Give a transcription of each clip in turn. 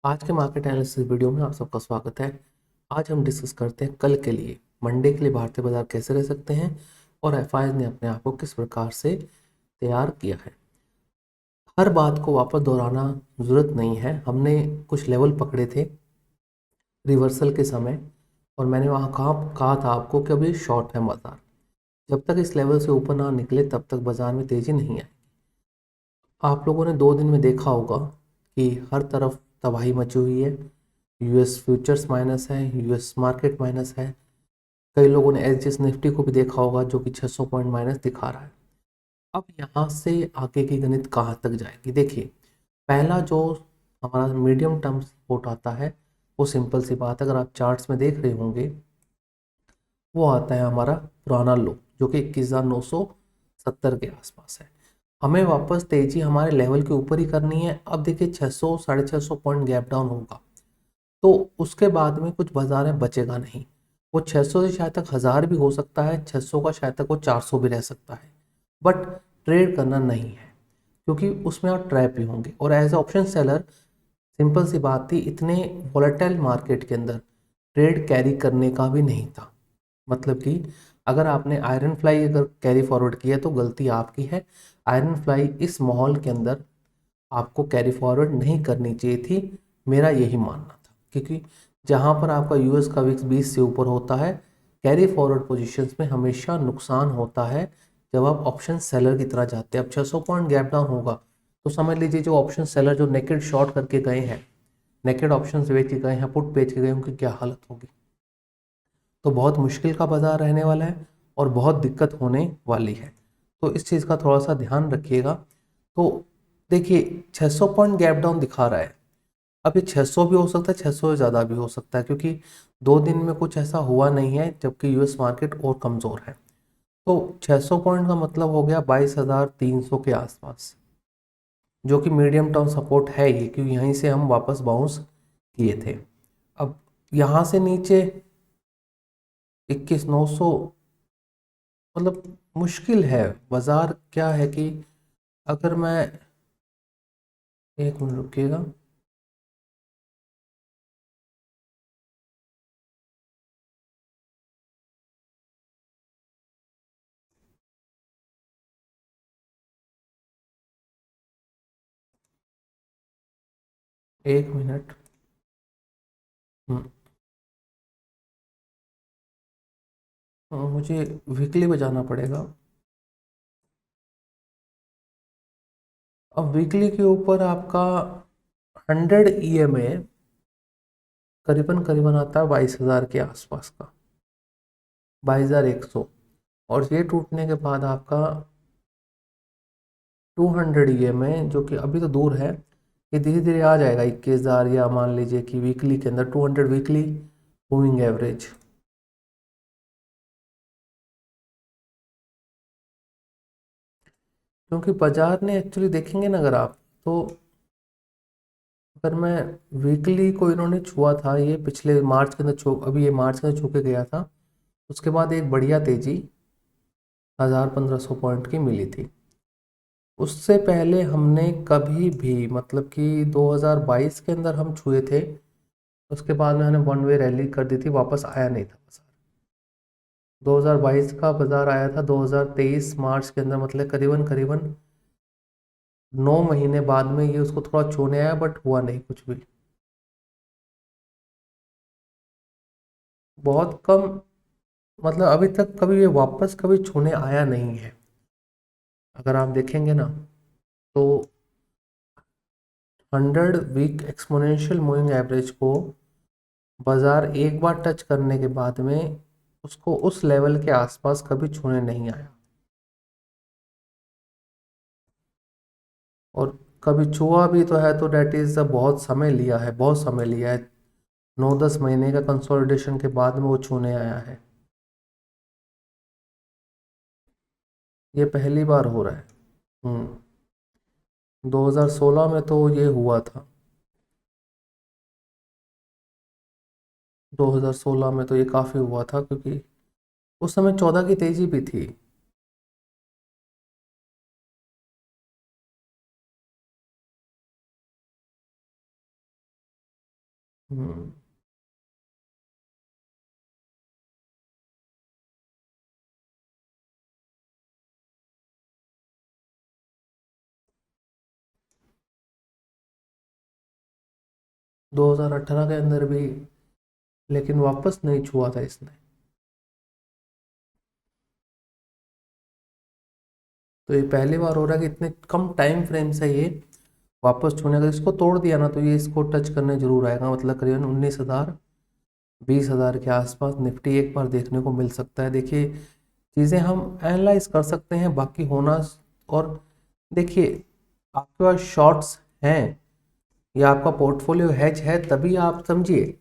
आज के market analysis video में आप सबका स्वागत है। आज हम डिस्कस करते हैं कल के लिए, मंडे के लिए भारतीय बाजार कैसे रह सकते हैं और एफआई ने अपने आप को किस प्रकार से तैयार किया है। हर बात को वापस दोहराना ज़रूरत नहीं है। हमने कुछ लेवल पकड़े थे रिवर्सल के समय और मैंने वहाँ कहा था आपको कि अभी शॉर्ट है बाजार। जब तक इस लेवल से ऊपर ना निकले तब तक बाजार में तेज़ी नहीं आए। आप लोगों ने 2 दिन में देखा होगा कि हर तरफ तबाही मची हुई है। यूएस फ्यूचर्स माइनस है, यूएस मार्केट माइनस है। कई लोगों ने एसजीएस निफ्टी को भी देखा होगा जो कि 600 पॉइंट माइनस दिखा रहा है। अब यहाँ से आगे की गणित कहाँ तक जाएगी? देखिए, पहला जो हमारा मीडियम टर्म सपोर्ट आता है वो सिंपल सी बात है, अगर आप चार्ट्स में देख रहे होंगे वो आता है हमारा पुराना लो जो कि 21,970 के आसपास है। हमें वापस तेजी हमारे लेवल के ऊपर ही करनी है। अब देखिए 600 650 पॉइंट गैप डाउन होगा तो उसके बाद में कुछ बाजार में बचेगा नहीं। वो 600 से शायद तक 1000 भी हो सकता है, 600 का शायद तक वो 400 भी रह सकता है, बट ट्रेड करना नहीं है क्योंकि उसमें आप ट्रैप भी होंगे। और as a option seller simple सी बात थी, इतने वॉलेटाइल मार्केट के अंदर ट्रेड कैरी करने का भी नहीं था। मतलब कि अगर आपने आयरन फ्लाई अगर कैरी फॉरवर्ड किया तो गलती आपकी है। आयरन फ्लाई इस माहौल के अंदर आपको कैरी फॉरवर्ड नहीं करनी चाहिए थी, मेरा यही मानना था। क्योंकि जहाँ पर आपका यूएस का विक्स 20 से ऊपर होता है, कैरी फॉरवर्ड पोजीशंस में हमेशा नुकसान होता है जब आप ऑप्शन सेलर की तरह जाते हैं। अब 600 पॉइंट गैप डाउन होगा तो समझ लीजिए जो ऑप्शन सेलर जो नेकेड शॉर्ट करके गए हैं, नेकेड ऑप्शन बेच के गए हैं, पुट बेच के गए, उनकी क्या हालत होगी। तो बहुत मुश्किल का बाजार रहने वाला है और बहुत दिक्कत होने वाली है। तो इस चीज़ का थोड़ा सा ध्यान रखिएगा। तो देखिए 600 पॉइंट गैप डाउन दिखा रहा है। अब ये 600 भी हो सकता है, 600 से ज़्यादा भी हो सकता है क्योंकि 2 दिन में कुछ ऐसा हुआ नहीं है जबकि यूएस मार्केट और कमज़ोर है। तो 600 पॉइंट का मतलब हो गया 22,300 के आसपास, जो कि मीडियम टर्म सपोर्ट है ये, क्योंकि यहीं से हम वापस बाउंस किए थे। अब यहाँ से नीचे 21,900 मतलब मुश्किल है। बाजार क्या है कि अगर मैं, एक मिनट रुकिएगा, एक मिनट। हम्म, मुझे वीकली पे जाना पड़ेगा। अब वीकली के ऊपर आपका 100 ईएमए करीबन करीबन आता है 22,000 के आसपास का, 22,100। और ये टूटने के बाद आपका 200 ईएमए जो कि अभी तो दूर है, ये धीरे धीरे आ जाएगा 21,000, या मान लीजिए कि वीकली के अंदर 200 वीकली मूविंग एवरेज। क्योंकि बाजार ने एक्चुअली देखेंगे ना अगर आप, तो अगर मैं वीकली को इन्होंने छुआ था, ये पिछले मार्च के अंदर छू, अभी ये मार्च के अंदर छू के गया था। उसके बाद एक बढ़िया तेजी 1,000-1,500 पॉइंट की मिली थी। उससे पहले हमने कभी भी, मतलब कि 2022 के अंदर हम छुए थे, उसके बाद में हमने वन वे रैली कर दी थी, वापस आया नहीं था बाजार। 2022 का बाजार आया था 2023 मार्च के अंदर, मतलब करीबन करीबन 9 महीने बाद में ये उसको थोड़ा छूने आया, बट हुआ नहीं कुछ भी, बहुत कम। मतलब अभी तक कभी ये वापस कभी छूने आया नहीं है। अगर आप देखेंगे ना तो 100 वीक एक्सपोनेंशियल मूविंग एवरेज को बाजार एक बार टच करने के बाद में उसको उस लेवल के आसपास कभी छूने नहीं आया। और कभी छुआ भी तो है तो डेट इज बहुत समय लिया है, बहुत समय लिया है। 9-10 महीने का कंसोलिडेशन के बाद में वो छूने आया है। ये पहली बार हो रहा है। 2016 में तो ये हुआ था, 2016 में तो ये काफ़ी हुआ था क्योंकि उस समय 14 की तेजी भी थी। हम्म, 2018 के अंदर भी, लेकिन वापस नहीं छुआ था इसने। तो ये पहली बार हो रहा है कि इतने कम टाइम फ्रेम से ये वापस छूने का, इसको तोड़ दिया ना तो ये इसको टच करने जरूर आएगा, मतलब करीबन 19,000 20,000 के आसपास निफ्टी एक बार देखने को मिल सकता है। देखिए, चीज़ें हम एनालाइज कर सकते हैं, बाकी होना। और देखिए, आपके पास शॉर्ट्स हैं या आपका पोर्टफोलियो हेज है, तभी आप समझिए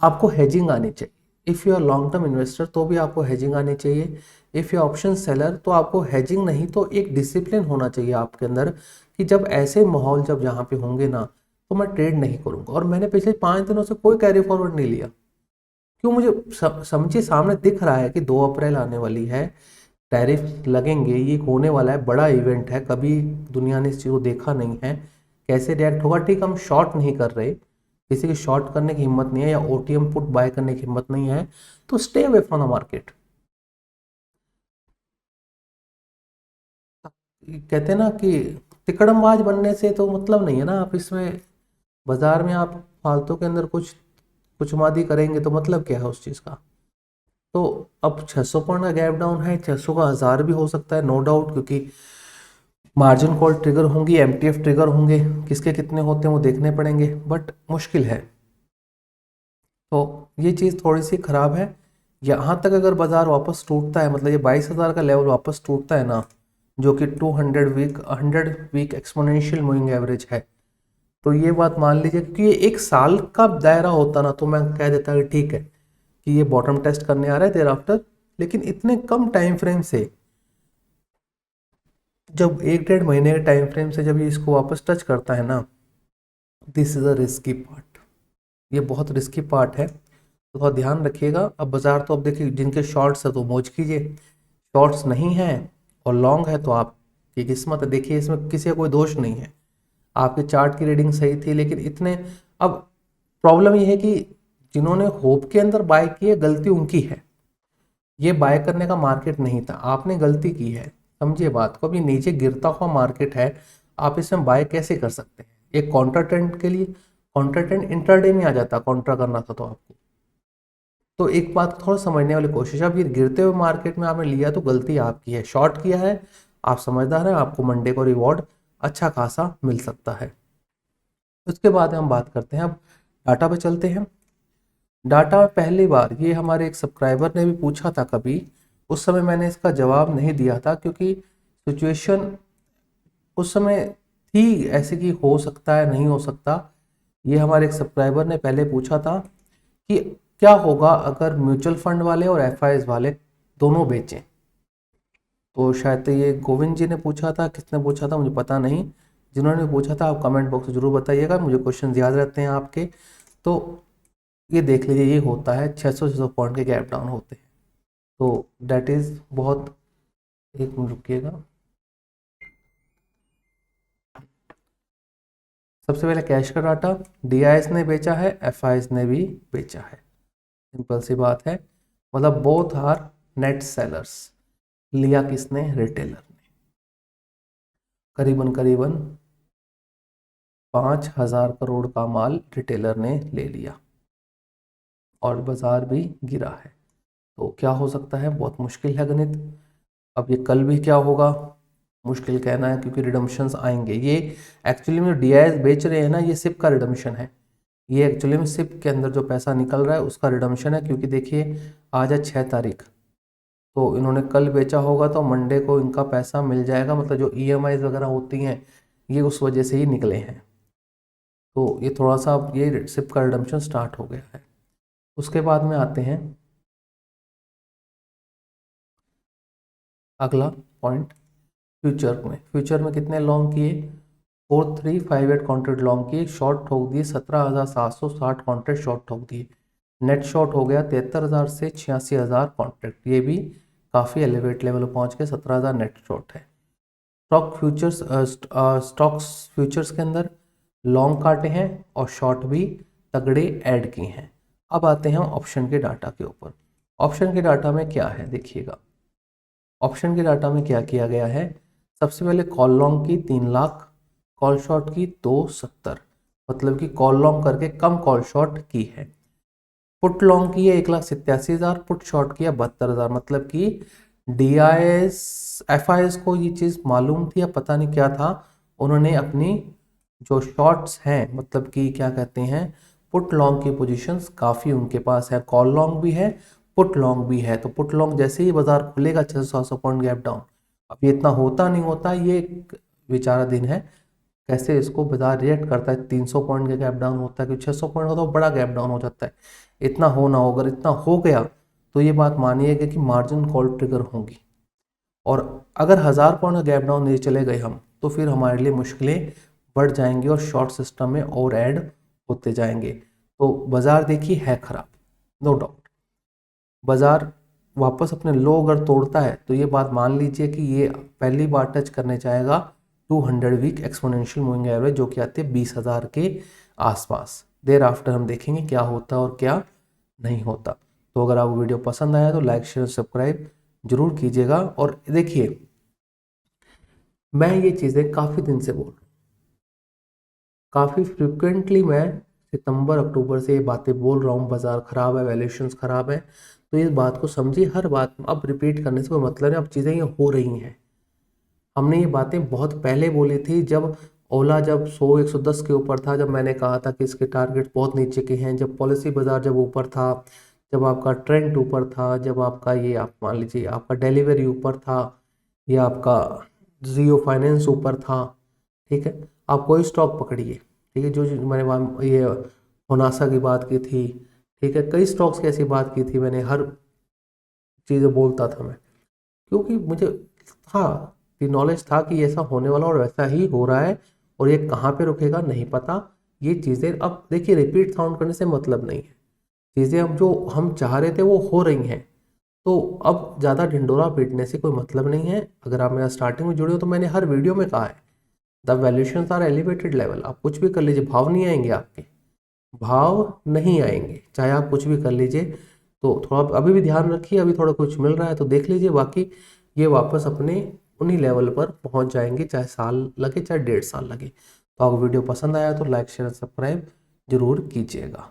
आपको हेजिंग आनी चाहिए। If you are long term investor तो भी आपको हेजिंग आनी चाहिए। इफ़ यू ऑप्शन सेलर तो आपको हेजिंग नहीं तो एक डिसिप्लिन होना चाहिए आपके अंदर, कि जब ऐसे माहौल जब यहाँ पे होंगे ना तो मैं ट्रेड नहीं करूँगा। और मैंने पिछले 5 दिनों से कोई कैरी फॉरवर्ड नहीं लिया। क्यों? मुझे समझिए, सामने दिख रहा है कि 2 अप्रैल आने वाली है, टैरिफ लगेंगे, ये होने वाला है, बड़ा इवेंट है, कभी दुनिया ने इस चीज़ को देखा नहीं है, कैसे रिएक्ट होगा। ठीक, हम शॉर्ट नहीं कर रहे, किसी की शॉर्ट करने की हिम्मत नहीं है या ओटीएम पुट बाय करने की हिम्मत नहीं है, तो stay away from the market. कहते हैं ना कि तिकड़मबाज बनने से तो मतलब नहीं है ना, आप इसमें बाजार में आप फालतू के अंदर कुछ कुचमादी करेंगे तो मतलब क्या है उस चीज़ का। तो अब 600 पॉइंट का गैप डाउन है, 600 का 1000 भी हो सकता है, नो डाउट, क्योंकि मार्जिन कॉल ट्रिगर होंगी, एमटीएफ ट्रिगर होंगे, किसके कितने होते हैं वो देखने पड़ेंगे, बट मुश्किल है। तो ये चीज़ थोड़ी सी ख़राब है। यहाँ तक अगर बाज़ार वापस टूटता है, मतलब ये 22,000 का लेवल वापस टूटता है ना, जो कि 100 वीक एक्सपोनेंशियल मूविंग एवरेज है, तो ये बात मान लीजिए कि ये 1 साल का दायरा होता ना तो मैं कह देता कि ठीक है कि ये बॉटम टेस्ट करने आ रहा है देर आफ्टर। लेकिन इतने कम टाइम फ्रेम से, जब 1 डेढ़ महीने के टाइम फ्रेम से जब ये इसको वापस टच करता है ना, this is a risky part. ये बहुत रिस्की पार्ट है, तो थोड़ा ध्यान रखिएगा। अब बाजार तो अब देखिए, जिनके शॉर्ट्स है तो मौज कीजिए, शॉर्ट्स नहीं है और लॉन्ग है तो आपकी किस्मत है। देखिए, इसमें किसी का कोई दोष नहीं है, आपके चार्ट की रीडिंग सही थी, लेकिन इतने, अब प्रॉब्लम ये है कि जिन्होंने होप के अंदर बाय किए, गलती उनकी है। ये बाय करने का मार्केट नहीं था, आपने गलती की है। समझिए बात को, अभी नीचे गिरता हुआ मार्केट है, आप इसमें बाय कैसे कर सकते हैं? एक काउंटर ट्रेंड के लिए, काउंटर ट्रेंड इंटरडे में आ जाता, काउंटर करना था तो आपको। तो एक बात थोड़ा समझने वाली कोशिश, अब ये गिरते हुए मार्केट में आपने लिया तो गलती आपकी है, शॉर्ट किया है, आप समझदार हैं, आपको मंडे को रिवॉर्ड अच्छा खासा मिल सकता है। उसके बाद हम बात करते हैं, अब डाटा पे चलते हैं। डाटा में पहली बार ये हमारे एक सब्सक्राइबर ने भी पूछा था कभी, उस समय मैंने इसका जवाब नहीं दिया था, क्योंकि सिचुएशन उस समय थी ऐसे कि हो सकता है नहीं हो सकता। ये हमारे एक सब्सक्राइबर ने पहले पूछा था कि क्या होगा अगर म्यूचुअल फंड वाले और एफआईज वाले दोनों बेचें। तो शायद तो ये गोविंद जी ने पूछा था, किसने पूछा था मुझे पता नहीं। जिन्होंने पूछा था आप कमेंट बॉक्स में जरूर बताइएगा, मुझे क्वेश्चन याद रहते हैं आपके। तो ये देख लीजिए, ये होता है 600 पॉइंट के गैप डाउन होते हैं, तो डेट इज़ बहुत। एक मिनट रुकिएगा। सबसे पहले कैश का डाटा, डीआईएस ने बेचा है, एफआईएस ने भी बेचा है, सिंपल सी बात है। मतलब बोथ आर नेट सेलर्स। लिया किसने? रिटेलर ने। करीबन करीबन 5,000 करोड़ का माल रिटेलर ने ले लिया और बाजार भी गिरा है। तो क्या हो सकता है? बहुत मुश्किल है गणित। अब ये कल भी क्या होगा, मुश्किल कहना है, क्योंकि रिडम्पशंस आएंगे। ये एक्चुअली में डीआईएस बेच रहे हैं ना, ये सिप का रिडम्पशन है। ये एक्चुअली में सिप के अंदर जो पैसा निकल रहा है उसका रिडम्पशन है, क्योंकि देखिए आज है 6 तारीख, तो इन्होंने कल बेचा होगा तो मंडे को इनका पैसा मिल जाएगा, मतलब जो ईएमआईज वगैरह होती हैं ये उस वजह से ही निकले हैं। तो ये थोड़ा सा अब ये सिप का रिडम्पशन स्टार्ट हो गया है। उसके बाद में आते हैं अगला पॉइंट, फ्यूचर में कितने लॉन्ग किए? 4358 कॉन्ट्रैक्ट लॉन्ग किए, शॉर्ट ठोक दिए 17,760 कॉन्ट्रैक्ट शॉर्ट ठोक दिए। नेट शॉर्ट हो गया 73,000 से 86,000 कॉन्ट्रैक्ट, ये भी काफ़ी एलिवेट लेवल पर पहुंच के 17,000 नेट शॉर्ट है। स्टॉक्स फ्यूचर्स के अंदर लॉन्ग काटे हैं और शॉर्ट भी तगड़े ऐड किए हैं। अब आते हैं ऑप्शन के डाटा के ऊपर। ऑप्शन के डाटा में क्या है देखिएगा, ऑप्शन के डाटा में क्या किया गया है। सबसे पहले कॉल लॉन्ग की 3 लाख, कॉल शॉर्ट की 270, मतलब कि कॉल लॉन्ग करके कम कॉल शॉर्ट की है। पुट लॉन्ग की है 1,87,000, पुट शॉर्ट किया 72,000, मतलब कि DIS FIS को ये चीज़ मालूम थी या पता नहीं क्या था, उन्होंने अपनी जो शॉर्ट्स हैं, मतलब कि क्या कहते हैं, पुट लॉन्ग की पोजीशंस काफ़ी उनके पास है, कॉल लॉन्ग भी है, पुट लॉन्ग भी है। तो पुट लॉन्ग जैसे ही बाजार खुलेगा 600 पॉइंट गैप डाउन, अब ये इतना होता नहीं होता, ये एक विचाराधीन है कैसे इसको बाजार रिएक्ट करता है। 300 पॉइंट का गैप डाउन होता है कि 600 पॉइंट का तो बड़ा गैप डाउन हो जाता है, इतना हो ना हो, अगर इतना हो गया तो ये बात मानिएगा कि मार्जिन कॉल ट्रिगर होंगी। और अगर 1000 पॉइंट का गैप डाउन नहीं चले गए हम, तो फिर हमारे लिए मुश्किलें बढ़ जाएंगी और शॉर्ट सिस्टम में और ऐड होते जाएंगे। तो बाजार देखिए है खराब, नो डाउट। बाजार वापस अपने लो अगर तोड़ता है तो ये बात मान लीजिए कि ये पहली बार टच करने चाहेगा 200 वीक एक्सपोनेंशियल मूविंग एवरेज, जो कि आते हैं 20,000 के आसपास। देर आफ्टर हम देखेंगे क्या होता है और क्या नहीं होता। तो अगर आपको वीडियो पसंद आया तो लाइक शेयर सब्सक्राइब जरूर कीजिएगा। और देखिए, मैं ये चीज़ें काफ़ी दिन से बोल रहा हूँ, काफ़ी फ्रिक्वेंटली मैं सितंबर अक्टूबर से ये बातें बोल रहा हूँ, बाजार ख़राब है, वैल्यूएशंस ख़राब है। तो इस बात को समझिए, हर बात अब रिपीट करने से कोई मतलब नहीं, अब चीज़ें ये हो रही हैं। हमने ये बातें बहुत पहले बोली थी, जब ओला जब 100-110 के ऊपर था, जब मैंने कहा था कि इसके टारगेट बहुत नीचे के हैं, जब पॉलिसी बाजार जब ऊपर था, जब आपका ट्रेंड ऊपर था, जब आपका ये आप मान लीजिए आपका डिलीवरी ऊपर था, या आपका जियो फाइनेंस ऊपर था, ठीक है। आप कोई स्टॉक पकड़िए, ठीक है, जो मैंने ये होनासा की बात की थी, ठीक है, कई स्टॉक्स की ऐसी बात की थी मैंने, हर चीज़ बोलता था मैं, क्योंकि मुझे था कि नॉलेज था कि ऐसा होने वाला और वैसा ही हो रहा है, और ये कहाँ पे रुकेगा नहीं पता। ये चीज़ें अब देखिए रिपीट साउंड करने से मतलब नहीं है, चीज़ें अब जो हम चाह रहे थे वो हो रही हैं। तो अब ज़्यादा ढिंडोरा पीटने से कोई मतलब नहीं है। अगर आप मेरा स्टार्टिंग में जुड़े हो तो मैंने हर वीडियो में कहा है, the valuations are elevated level. आप कुछ भी कर लीजिए, भाव नहीं आएंगे आपके, भाव नहीं आएंगे चाहे आप कुछ भी कर लीजिए। तो थोड़ा अभी भी ध्यान रखिए, अभी थोड़ा कुछ मिल रहा है तो देख लीजिए, बाकी ये वापस अपने उन्हीं लेवल पर पहुंच जाएंगे, चाहे साल लगे चाहे 1.5 साल लगे। तो आपको वीडियो पसंद आया तो लाइक शेयर सब्सक्राइब जरूर कीजिएगा।